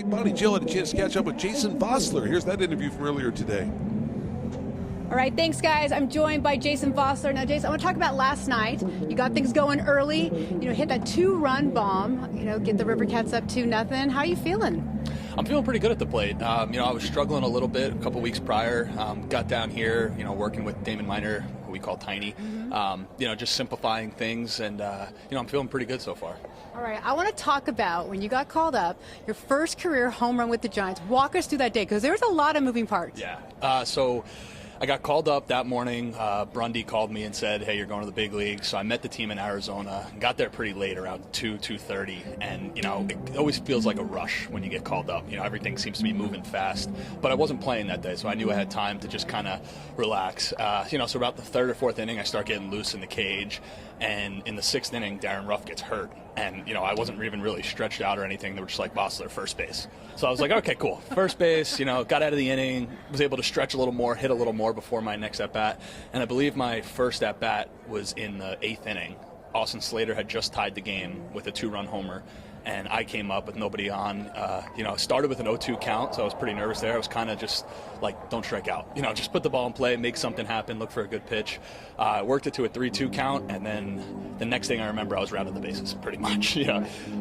Bonnie-Jill had a chance to catch up with Jason Vosler. Here's that interview from earlier today. All right, thanks, guys. I'm joined by Jason Vosler. Now, Jason, I want to talk about last night. You got things going early. Hit that 2-run bomb. Get the River Cats up 2-0. How are you feeling? I'm feeling pretty good at the plate. I was struggling a little bit a couple weeks prior. Got down here, working with Damon Miner, who we call Tiny. Just simplifying things, and I'm feeling pretty good so far. All right, I want to talk about when you got called up, your first career home run with the Giants. Walk us through that day, because there was a lot of moving parts. Yeah. So I got called up that morning. Brundy called me and said, hey, you're going to the big leagues. So I met the team in Arizona, got there pretty late, around 2:30. And, it always feels like a rush when you get called up. Everything seems to be moving fast. But I wasn't playing that day, so I knew I had time to just kind of relax. So about the third or fourth inning, I start getting loose in the cage. And in the sixth inning, Darren Ruff gets hurt. And, I wasn't even really stretched out or anything. They were just like, Vosler, first base. So I was like, okay, cool. First base, got out of the inning, was able to stretch a little more, hit a little more before my next at-bat. And I believe my first at-bat was in the eighth inning. Austin Slater had just tied the game with a 2-run homer. And I came up with nobody on. Started with an 0-2 count, so I was pretty nervous there. I was kind of just like, don't strike out. Just put the ball in play, make something happen, look for a good pitch. Worked it to a 3-2 count, and then the next thing I remember, I was rounding the bases, pretty much.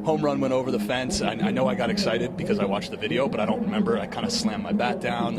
Home run went over the fence. I know I got excited because I watched the video, but I don't remember. I kind of slammed my bat down.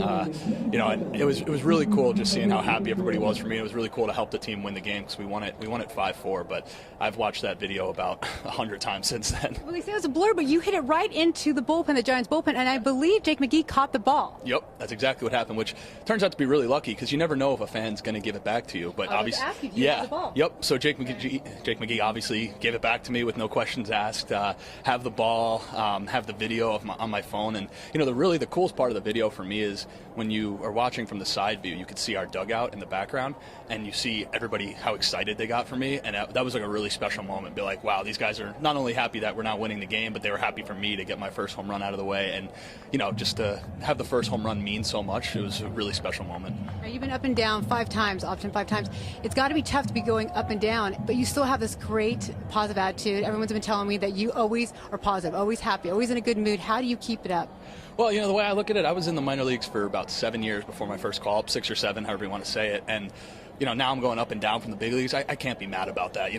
It was really cool just seeing how happy everybody was for me. It was really cool to help the team win the game because we won it 5-4. But I've watched that video about 100 times since then. Well, they say it was a blur, but you hit it right into the bullpen, the Giants bullpen, and I believe Jake McGee caught the ball. Yep, that's exactly what happened, which turns out to be really lucky because you never know if a fan's going to give it back to you. But obviously, the ball. Yep. So Jake McGee obviously gave it back to me with no questions asked. Have the ball, have the video on my phone, and the coolest part of the video for me is when you are watching from the side view, you could see our dugout in the background, and you see everybody how excited they got for me, and that was like a really special moment. Be like, wow, these guys are not only happy that we're not winning the game, but they were happy for me to get my first home run out of the way, and just to have the first home run mean so much. It was a really special moment. Now, you've been up and down 5 times, often 5 times. It's got to be tough to be going up and down, but you still have this great positive attitude. Everyone's been telling me that you always are positive, always happy, always in a good mood. How do you keep it up? Well, the way I look at it, I was in the minor leagues for about 7 years before my first call-up, 6 or 7, however you want to say it, and now I'm going up and down from the big leagues. I can't be mad about that.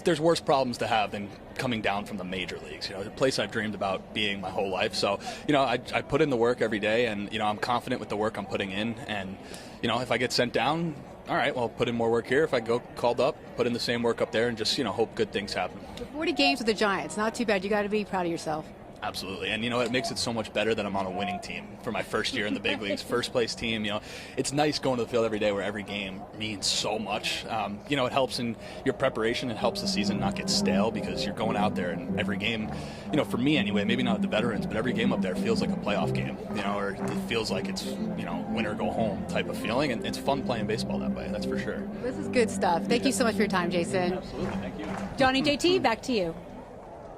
There's worse problems to have than coming down from the major leagues. A place I've dreamed about being my whole life. So, I put in the work every day, and I'm confident with the work I'm putting in. And if I get sent down, all right, well, put in more work here. If I go called up, put in the same work up there, and just hope good things happen. 40 games with the Giants, not too bad. You got to be proud of yourself. Absolutely. And, it makes it so much better that I'm on a winning team for my first year in the big leagues, first place team. It's nice going to the field every day where every game means so much. It helps in your preparation. It helps the season not get stale because you're going out there and every game, for me anyway, maybe not the veterans, but every game up there feels like a playoff game, or it feels like it's, win or go home type of feeling. And it's fun playing baseball that way. That's for sure. This is good stuff. Thank you so much for your time, Jason. Absolutely. Thank you. Johnny JT, back to you.